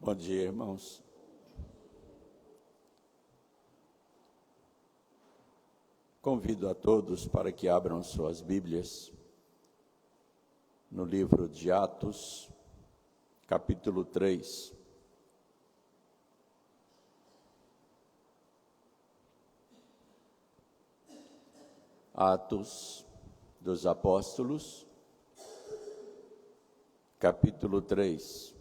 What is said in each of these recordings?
Bom dia, irmãos. Convido a todos para que abram suas Bíblias no livro de Atos, capítulo 3. Atos dos Apóstolos, capítulo 3.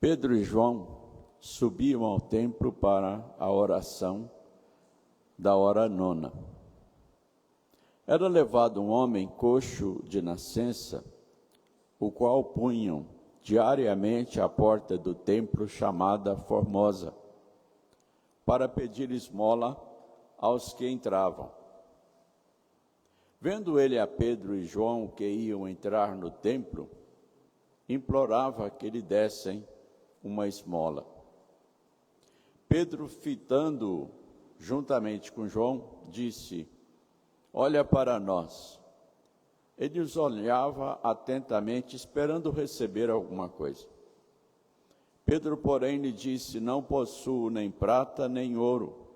Pedro e João subiam ao templo para a oração da hora nona. Era levado um homem coxo de nascença, o qual punham diariamente à porta do templo chamada Formosa, para pedir esmola aos que entravam. Vendo ele a Pedro e João que iam entrar no templo, implorava que lhe dessem uma esmola. Pedro, fitando-o juntamente com João, disse: olha para nós. Ele os olhava atentamente, esperando receber alguma coisa. Pedro, porém, lhe disse: não possuo nem prata nem ouro,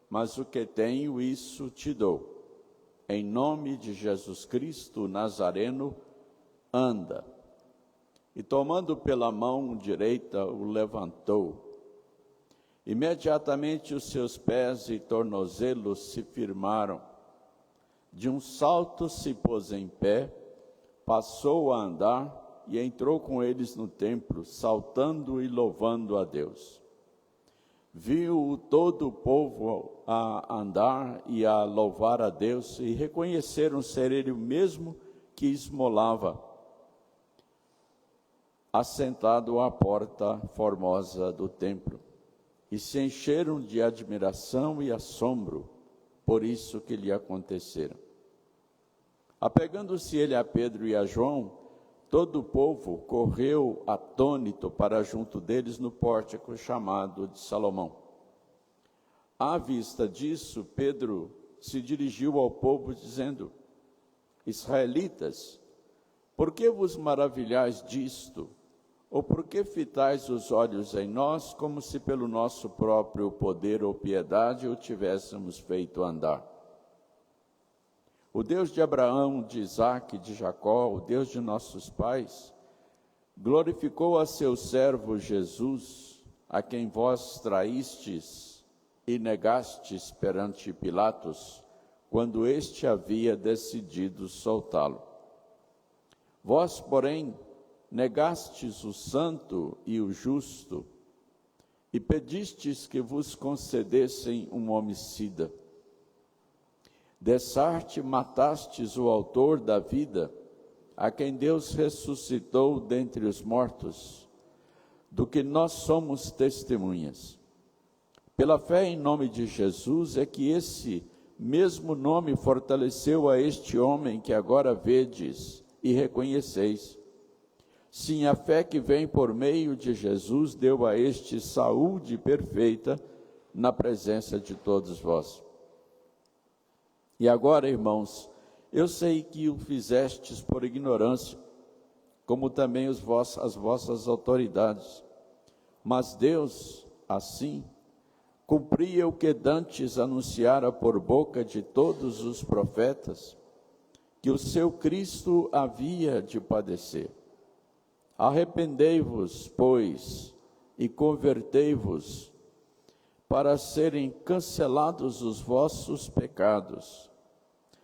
mas o que tenho, isso te dou. Em nome de Jesus Cristo Nazareno, anda. E tomando pela mão direita, o levantou. Imediatamente os seus pés e tornozelos se firmaram. De um salto se pôs em pé, passou a andar e entrou com eles no templo, saltando e louvando a Deus. Viu todo o povo a andar e a louvar a Deus, e reconheceram ser ele o mesmo que esmolava, assentado à porta formosa do templo, e se encheram de admiração e assombro por isso que lhe acontecera. Apegando-se ele a Pedro e a João, todo o povo correu atônito para junto deles no pórtico chamado de Salomão. À vista disso, Pedro se dirigiu ao povo dizendo: israelitas, por que vos maravilhais disto? Ou por que fitais os olhos em nós, como se pelo nosso próprio poder ou piedade o tivéssemos feito andar? O Deus de Abraão, de Isaque e de Jacó, o Deus de nossos pais, glorificou a seu servo Jesus, a quem vós traístes e negastes perante Pilatos, quando este havia decidido soltá-lo. Vós, porém, negastes o santo e o justo, e pedistes que vos concedessem um homicida. Dessarte matastes o autor da vida, a quem Deus ressuscitou dentre os mortos, do que nós somos testemunhas. Pela fé em nome de Jesus é que esse mesmo nome fortaleceu a este homem que agora vedes e reconheceis. Sim, a fé que vem por meio de Jesus deu a este saúde perfeita na presença de todos vós. E agora, irmãos, eu sei que o fizestes por ignorância, como também as vossas autoridades. Mas Deus, assim, cumpria o que dantes anunciara por boca de todos os profetas, que o seu Cristo havia de padecer. Arrependei-vos, pois, e convertei-vos, para serem cancelados os vossos pecados,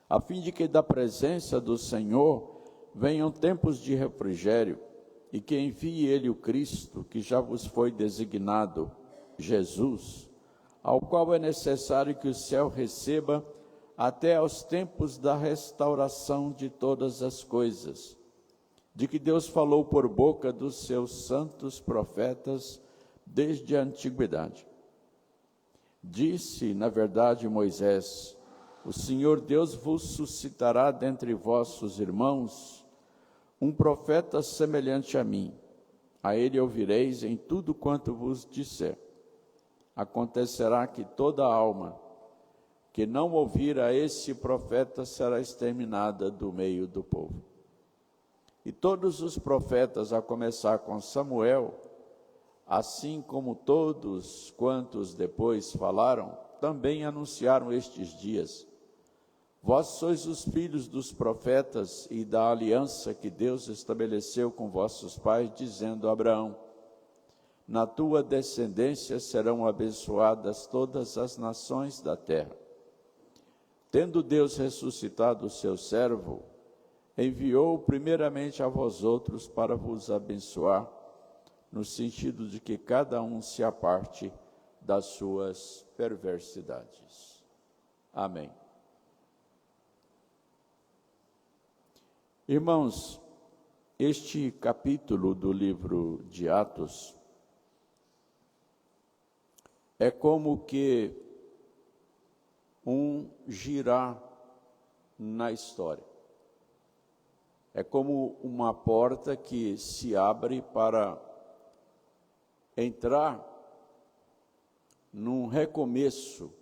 a fim de que da presença do Senhor venham tempos de refrigério, e que envie ele o Cristo, que já vos foi designado, Jesus, ao qual é necessário que o céu receba até aos tempos da restauração de todas as coisas, de que Deus falou por boca dos seus santos profetas desde a antiguidade. Disse, na verdade, Moisés: o Senhor Deus vos suscitará dentre vossos irmãos um profeta semelhante a mim, a ele ouvireis em tudo quanto vos disser. Acontecerá que toda alma que não ouvir a esse profeta será exterminada do meio do povo. E todos os profetas, a começar com Samuel, assim como todos quantos depois falaram, também anunciaram estes dias. Vós sois os filhos dos profetas e da aliança que Deus estabeleceu com vossos pais, dizendo a Abraão: na tua descendência serão abençoadas todas as nações da terra. Tendo Deus ressuscitado o seu servo, enviou primeiramente a vós outros para vos abençoar, no sentido de que cada um se aparte das suas perversidades. Amém. Irmãos, este capítulo do livro de Atos é como que um girar na história. É como uma porta que se abre para entrar num recomeço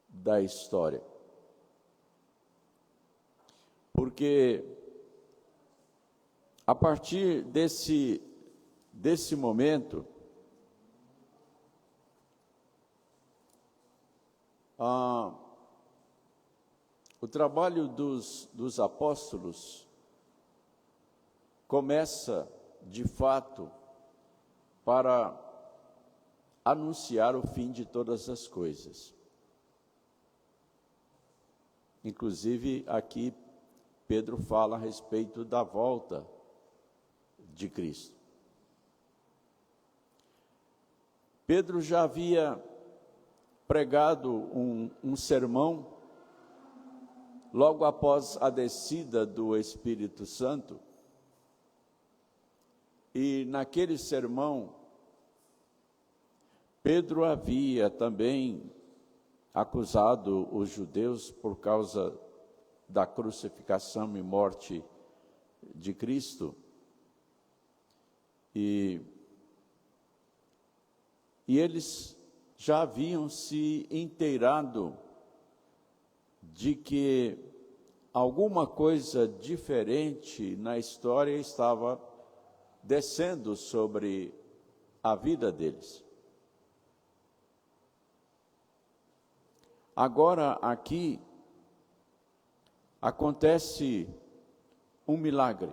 da história. Porque a partir desse momento, o trabalho dos apóstolos começa, de fato, para anunciar o fim de todas as coisas. Inclusive, aqui, Pedro fala a respeito da volta de Cristo. Pedro já havia pregado um sermão logo após a descida do Espírito Santo, e naquele sermão, Pedro havia também acusado os judeus por causa da crucificação e morte de Cristo, e eles já haviam se inteirado de que alguma coisa diferente na história estava descendo sobre a vida deles. Agora, aqui, acontece um milagre.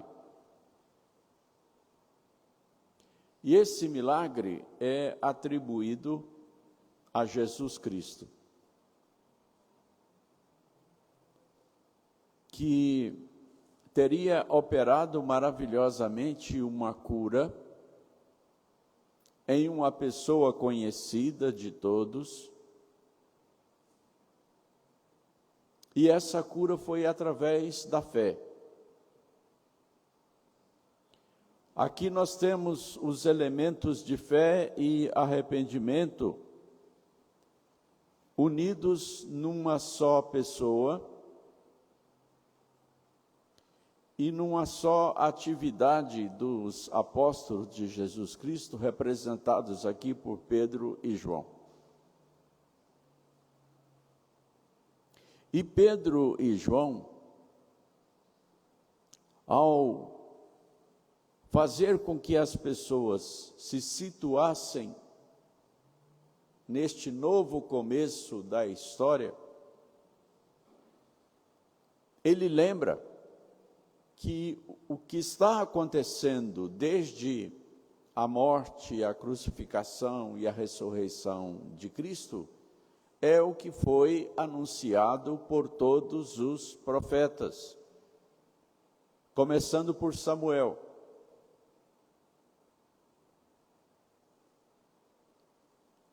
E esse milagre é atribuído a Jesus Cristo, que teria operado maravilhosamente uma cura em uma pessoa conhecida de todos, e essa cura foi através da fé. Aqui nós temos os elementos de fé e arrependimento unidos numa só pessoa e numa só atividade dos apóstolos de Jesus Cristo, representados aqui por Pedro e João. E Pedro e João, ao fazer com que as pessoas se situassem neste novo começo da história, ele lembra que o que está acontecendo desde a morte, a crucificação e a ressurreição de Cristo é o que foi anunciado por todos os profetas, começando por Samuel.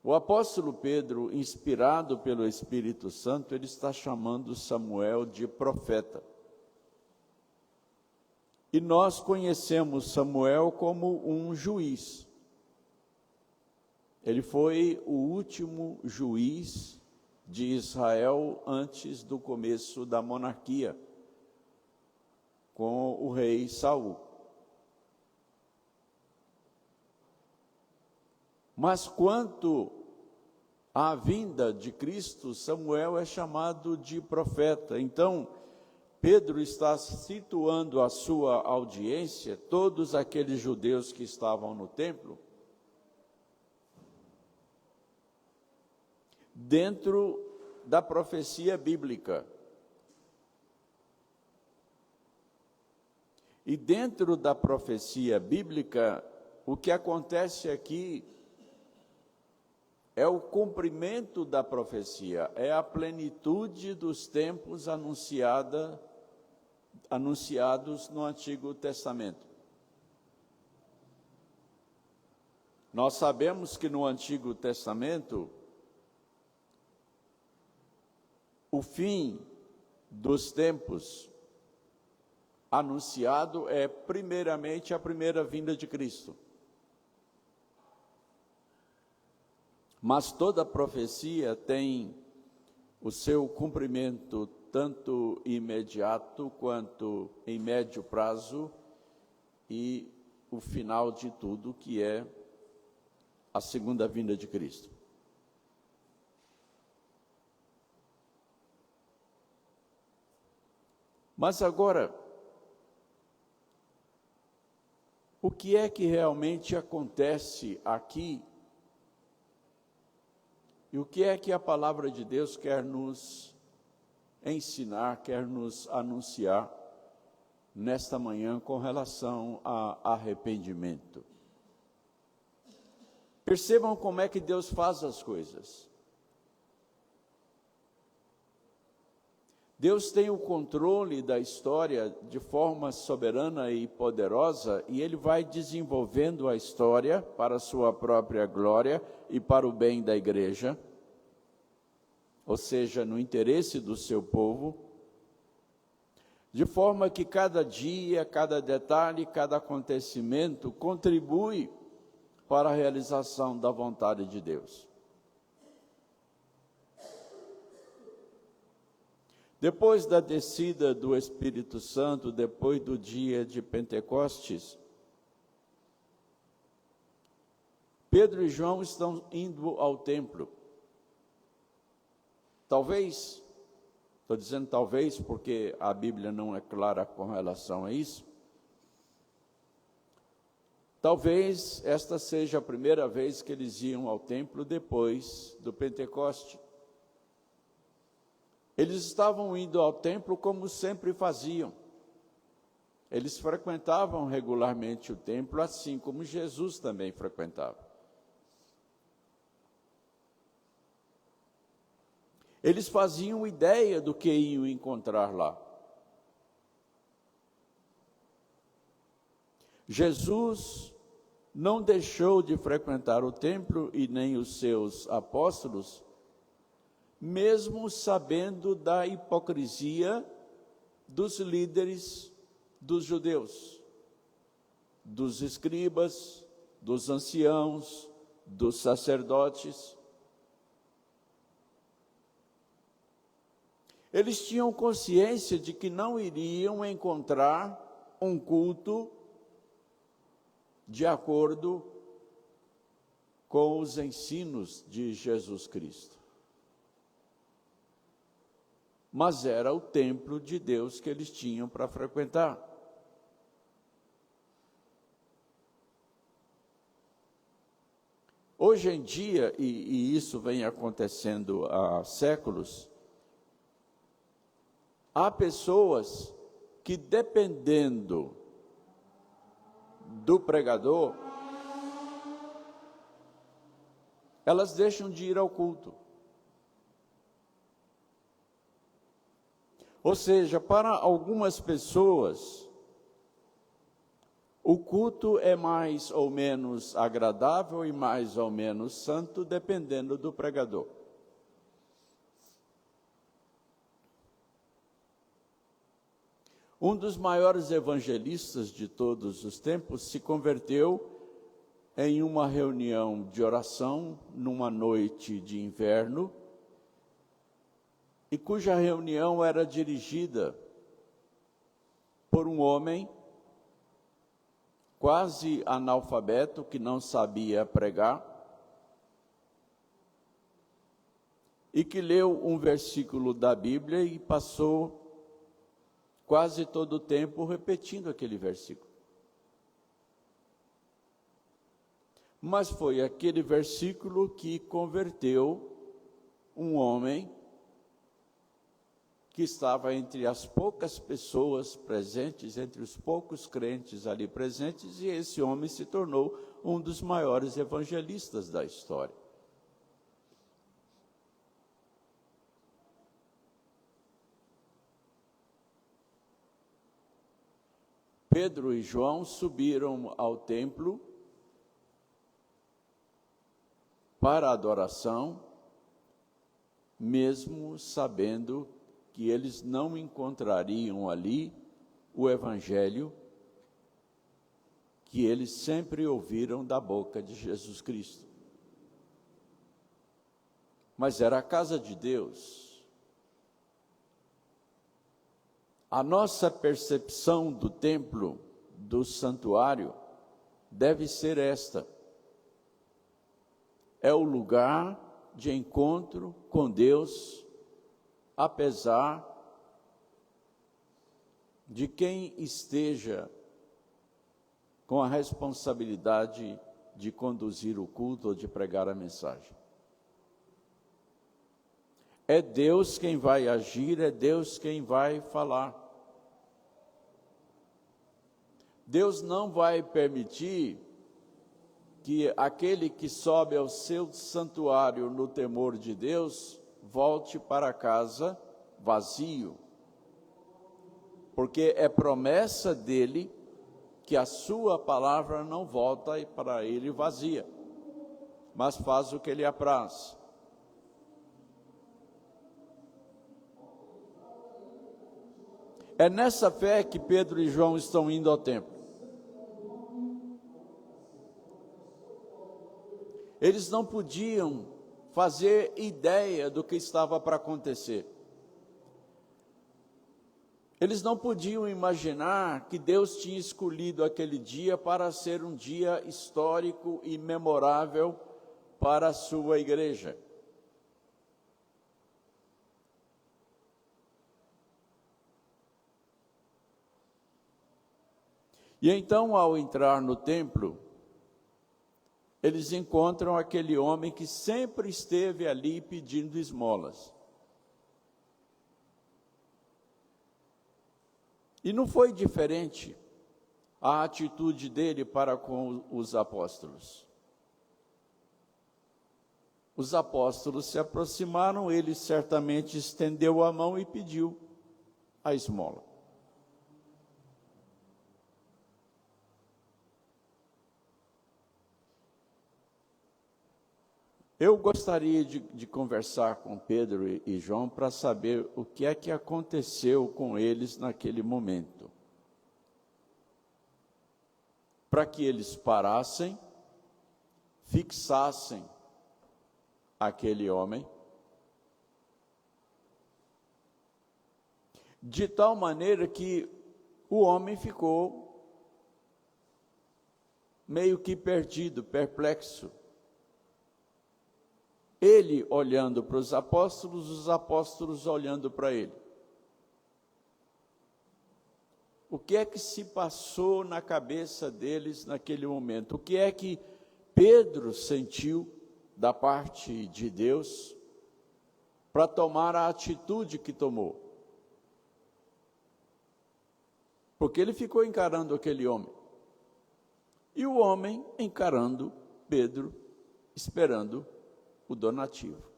O apóstolo Pedro, inspirado pelo Espírito Santo, ele está chamando Samuel de profeta. E nós conhecemos Samuel como um juiz. Ele foi o último juiz de Israel antes do começo da monarquia, com o rei Saul. Mas quanto à vinda de Cristo, Samuel é chamado de profeta. Então, Pedro está situando a sua audiência, todos aqueles judeus que estavam no templo, dentro da profecia bíblica. E dentro da profecia bíblica, o que acontece aqui é o cumprimento da profecia, é a plenitude dos tempos anunciados no Antigo Testamento. Nós sabemos que no Antigo Testamento, o fim dos tempos anunciado é primeiramente a primeira vinda de Cristo. Mas toda profecia tem o seu cumprimento tanto imediato quanto em médio prazo e o final de tudo, que é a segunda vinda de Cristo. Mas agora, o que é que realmente acontece aqui? E o que é que a palavra de Deus quer nos ensinar, quer nos anunciar nesta manhã com relação a arrependimento? Percebam como é que Deus faz as coisas. Deus tem o controle da história de forma soberana e poderosa, e Ele vai desenvolvendo a história para a sua própria glória e para o bem da igreja, ou seja, no interesse do seu povo, de forma que cada dia, cada detalhe, cada acontecimento contribui para a realização da vontade de Deus. Depois da descida do Espírito Santo, depois do dia de Pentecostes, Pedro e João estão indo ao templo. Talvez, estou dizendo talvez porque a Bíblia não é clara com relação a isso, talvez esta seja a primeira vez que eles iam ao templo depois do Pentecoste. Eles estavam indo ao templo como sempre faziam. Eles frequentavam regularmente o templo, assim como Jesus também frequentava. Eles faziam ideia do que iam encontrar lá. Jesus não deixou de frequentar o templo e nem os seus apóstolos, mesmo sabendo da hipocrisia dos líderes dos judeus, dos escribas, dos anciãos, dos sacerdotes. Eles tinham consciência de que não iriam encontrar um culto de acordo com os ensinos de Jesus Cristo. Mas era o templo de Deus que eles tinham para frequentar. Hoje em dia, e isso vem acontecendo há séculos, há pessoas que, dependendo do pregador, elas deixam de ir ao culto. Ou seja, para algumas pessoas, o culto é mais ou menos agradável e mais ou menos santo, dependendo do pregador. Um dos maiores evangelistas de todos os tempos se converteu em uma reunião de oração, numa noite de inverno, e cuja reunião era dirigida por um homem quase analfabeto, que não sabia pregar, e que leu um versículo da Bíblia e passou quase todo o tempo repetindo aquele versículo. Mas foi aquele versículo que converteu um homem que estava entre as poucas pessoas presentes, entre os poucos crentes ali presentes, e esse homem se tornou um dos maiores evangelistas da história. Pedro e João subiram ao templo para a adoração, mesmo sabendo que eles não encontrariam ali o evangelho que eles sempre ouviram da boca de Jesus Cristo. Mas era a casa de Deus. A nossa percepção do templo, do santuário, deve ser esta: é o lugar de encontro com Deus, apesar de quem esteja com a responsabilidade de conduzir o culto ou de pregar a mensagem. É Deus quem vai agir, é Deus quem vai falar. Deus não vai permitir que aquele que sobe ao seu santuário no temor de Deus volte para casa vazio, porque é promessa dele que a sua palavra não volta para ele vazia, mas faz o que lhe apraz. É nessa fé que Pedro e João estão indo ao templo. Eles não podiam fazer ideia do que estava para acontecer. Eles não podiam imaginar que Deus tinha escolhido aquele dia para ser um dia histórico e memorável para a sua igreja. E então, ao entrar no templo, eles encontram aquele homem que sempre esteve ali pedindo esmolas. E não foi diferente a atitude dele para com os apóstolos. Os apóstolos se aproximaram, ele certamente estendeu a mão e pediu a esmola. Eu gostaria de conversar com Pedro e João para saber o que é que aconteceu com eles naquele momento. Para que eles parassem, fixassem aquele homem, de tal maneira que o homem ficou meio que perdido, perplexo. Ele olhando para os apóstolos olhando para ele. O que é que se passou na cabeça deles naquele momento? O que é que Pedro sentiu da parte de Deus para tomar a atitude que tomou? Porque ele ficou encarando aquele homem. E o homem encarando Pedro, esperando o donativo.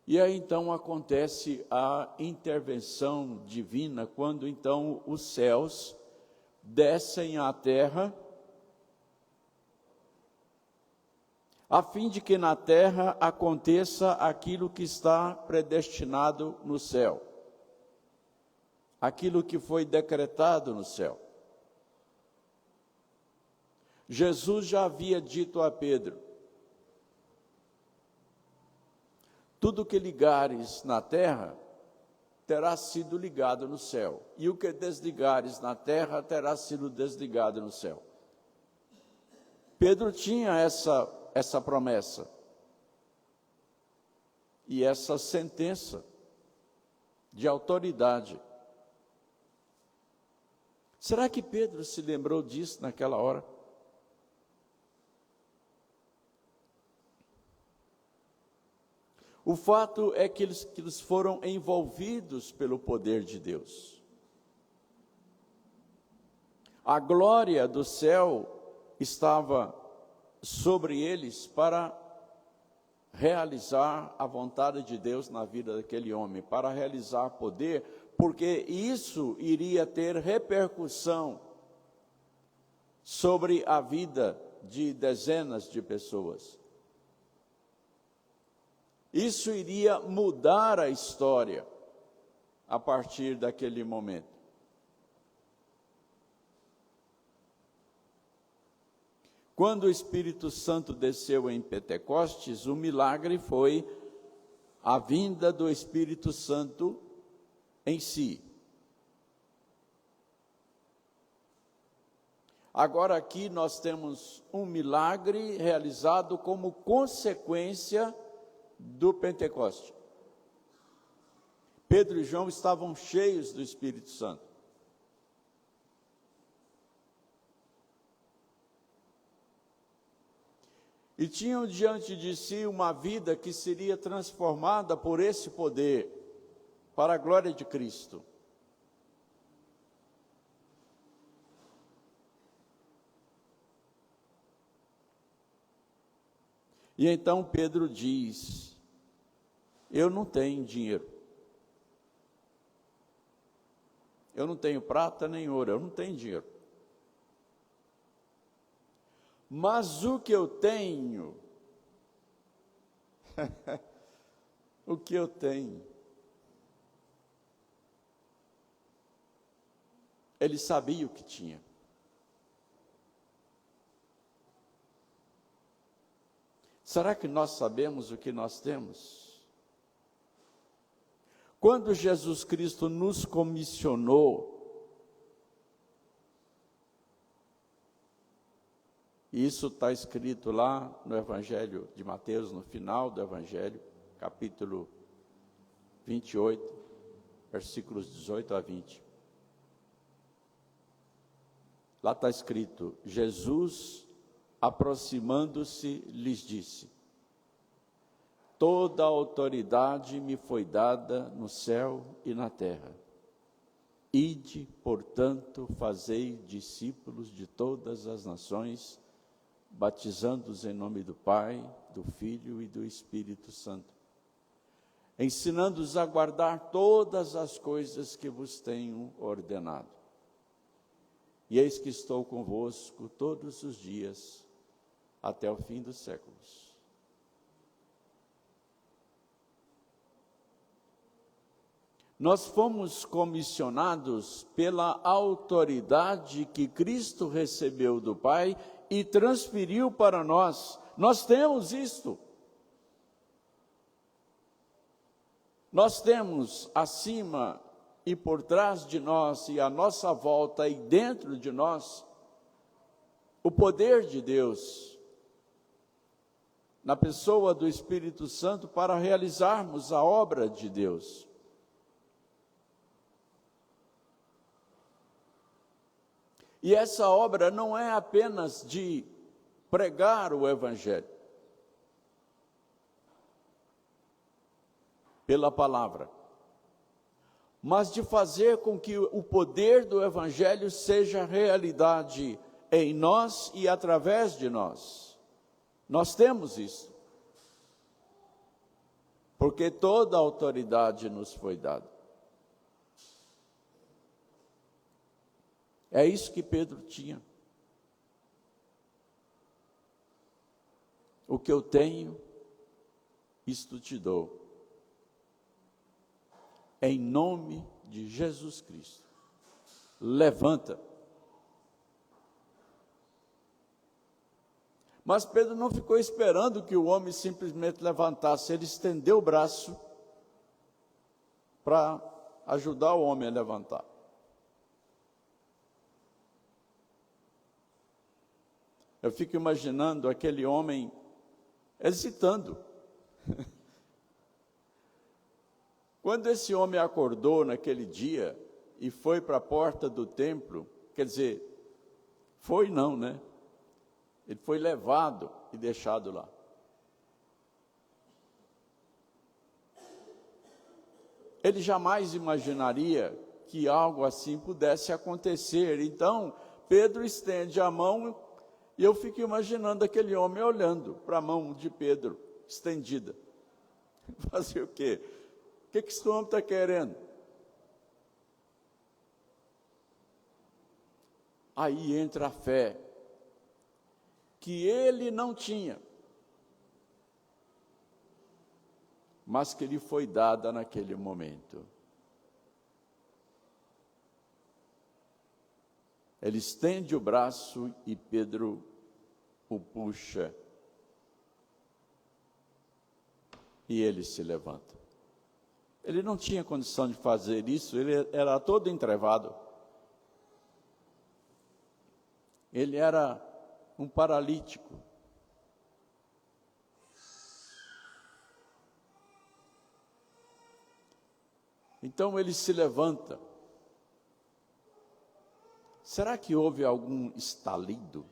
E aí então acontece a intervenção divina, quando então os céus descem à terra, a fim de que na terra aconteça aquilo que está predestinado no céu, aquilo que foi decretado no céu. Jesus já havia dito a Pedro: tudo que ligares na terra terá sido ligado no céu, e o que desligares na terra terá sido desligado no céu. Pedro tinha essa promessa e essa sentença de autoridade. Será que Pedro se lembrou disso naquela hora? O fato é que eles foram envolvidos pelo poder de Deus. A glória do céu estava sobre eles para realizar a vontade de Deus na vida daquele homem, para realizar poder, porque isso iria ter repercussão sobre a vida de dezenas de pessoas. Isso iria mudar a história a partir daquele momento. Quando o Espírito Santo desceu em Pentecostes, o milagre foi a vinda do Espírito Santo em si. Agora aqui nós temos um milagre realizado como consequência do Pentecoste. Pedro e João estavam cheios do Espírito Santo. E tinham diante de si uma vida que seria transformada por esse poder, para a glória de Cristo. E então Pedro diz: eu não tenho dinheiro, eu não tenho prata nem ouro, eu não tenho dinheiro. Mas o que eu tenho, o que eu tenho, ele sabia o que tinha. Será que nós sabemos o que nós temos? Quando Jesus Cristo nos comissionou, isso está escrito lá no Evangelho de Mateus, no final do Evangelho, capítulo 28, versículos 18 a 20. Lá está escrito: Jesus, aproximando-se, lhes disse: toda a autoridade me foi dada no céu e na terra. Ide, portanto, fazei discípulos de todas as nações, batizando-os em nome do Pai, do Filho e do Espírito Santo, ensinando-os a guardar todas as coisas que vos tenho ordenado. E eis que estou convosco todos os dias, até o fim dos séculos. Nós fomos comissionados pela autoridade que Cristo recebeu do Pai e transferiu para nós. Nós temos isto. Nós temos acima e por trás de nós e à nossa volta e dentro de nós o poder de Deus na pessoa do Espírito Santo para realizarmos a obra de Deus. E essa obra não é apenas de pregar o Evangelho pela palavra, mas de fazer com que o poder do Evangelho seja realidade em nós e através de nós. Nós temos isso, porque toda a autoridade nos foi dada. É isso que Pedro tinha. O que eu tenho, isto te dou. Em nome de Jesus Cristo. Levanta. Mas Pedro não ficou esperando que o homem simplesmente levantasse. Ele estendeu o braço para ajudar o homem a levantar. Eu fico imaginando aquele homem hesitando. Quando esse homem acordou naquele dia e foi para a porta do templo, quer dizer, foi não, né? Ele foi levado e deixado lá. Ele jamais imaginaria que algo assim pudesse acontecer. Então, Pedro estende a mão e eu fico imaginando aquele homem olhando para a mão de Pedro, estendida. Fazer o quê? O que esse homem está querendo? Aí entra a fé, que ele não tinha, mas que lhe foi dada naquele momento. Ele estende o braço e Pedro o puxa. E ele se levanta. Ele não tinha condição de fazer isso, ele era todo entrevado. Ele era um paralítico. Então ele se levanta. Será que houve algum estalido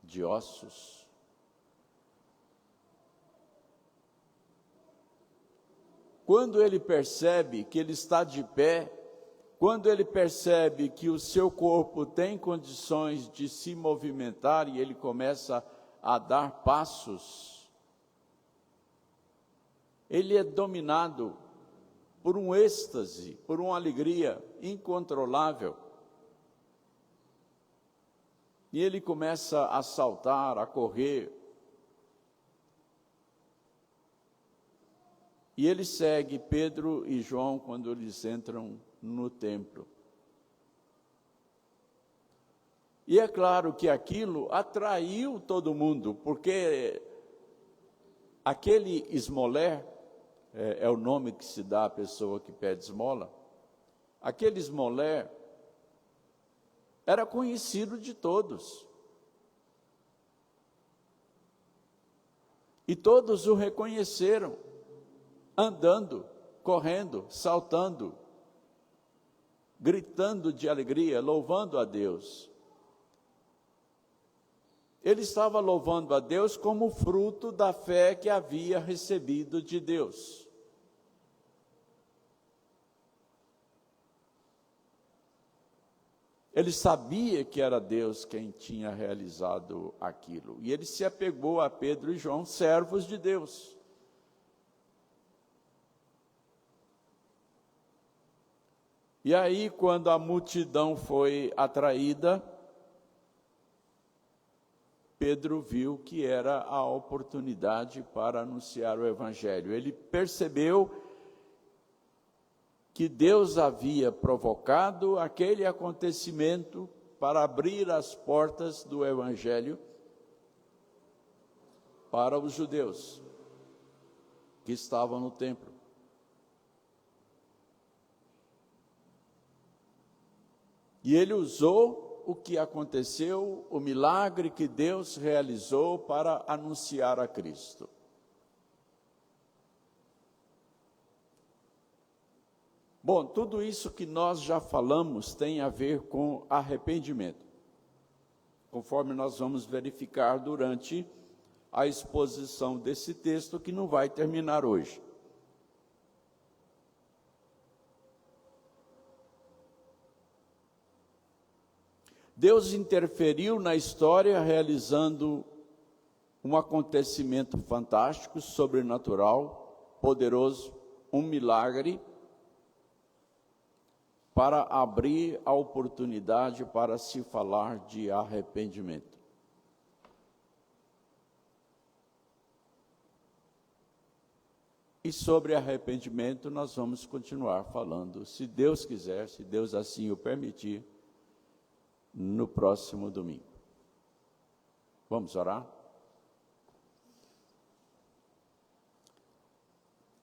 de ossos? Quando ele percebe que ele está de pé, quando ele percebe que o seu corpo tem condições de se movimentar e ele começa a dar passos, ele é dominado por um êxtase, por uma alegria incontrolável. E ele começa a saltar, a correr. E ele segue Pedro e João quando eles entram no templo. E é claro que aquilo atraiu todo mundo, porque aquele esmoler, é o nome que se dá à pessoa que pede esmola, aquele esmoler era conhecido de todos. E todos o reconheceram, andando, correndo, saltando, gritando de alegria, louvando a Deus. Ele estava louvando a Deus como fruto da fé que havia recebido de Deus. Ele sabia que era Deus quem tinha realizado aquilo. E ele se apegou a Pedro e João, servos de Deus. E aí, quando a multidão foi atraída, Pedro viu que era a oportunidade para anunciar o Evangelho. Ele percebeu que Deus havia provocado aquele acontecimento para abrir as portas do Evangelho para os judeus que estavam no templo. E ele usou o que aconteceu, o milagre que Deus realizou para anunciar a Cristo. Bom, tudo isso que nós já falamos tem a ver com arrependimento, conforme nós vamos verificar durante a exposição desse texto, que não vai terminar hoje. Deus interferiu na história realizando um acontecimento fantástico, sobrenatural, poderoso, um milagre, para abrir a oportunidade para se falar de arrependimento. E sobre arrependimento nós vamos continuar falando, se Deus quiser, se Deus assim o permitir, no próximo domingo. Vamos orar?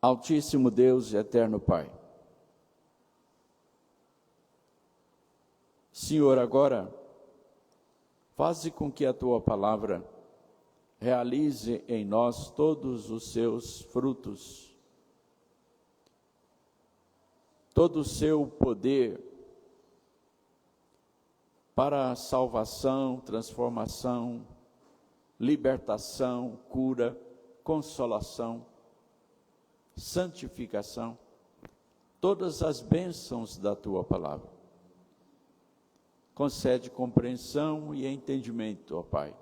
Altíssimo Deus e eterno Pai, Senhor, agora Faze com que a tua palavra realize em nós todos os seus frutos, todo o seu poder para a salvação, transformação, libertação, cura, consolação, santificação, todas as bênçãos da tua palavra. Concede compreensão e entendimento, ó Pai.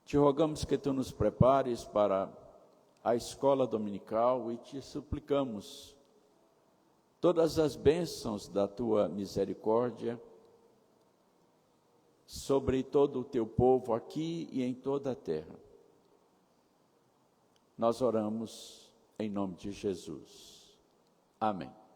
Te rogamos que tu nos prepares para a escola dominical e te suplicamos todas as bênçãos da tua misericórdia sobre todo o teu povo aqui e em toda a terra. Nós oramos em nome de Jesus. Amém.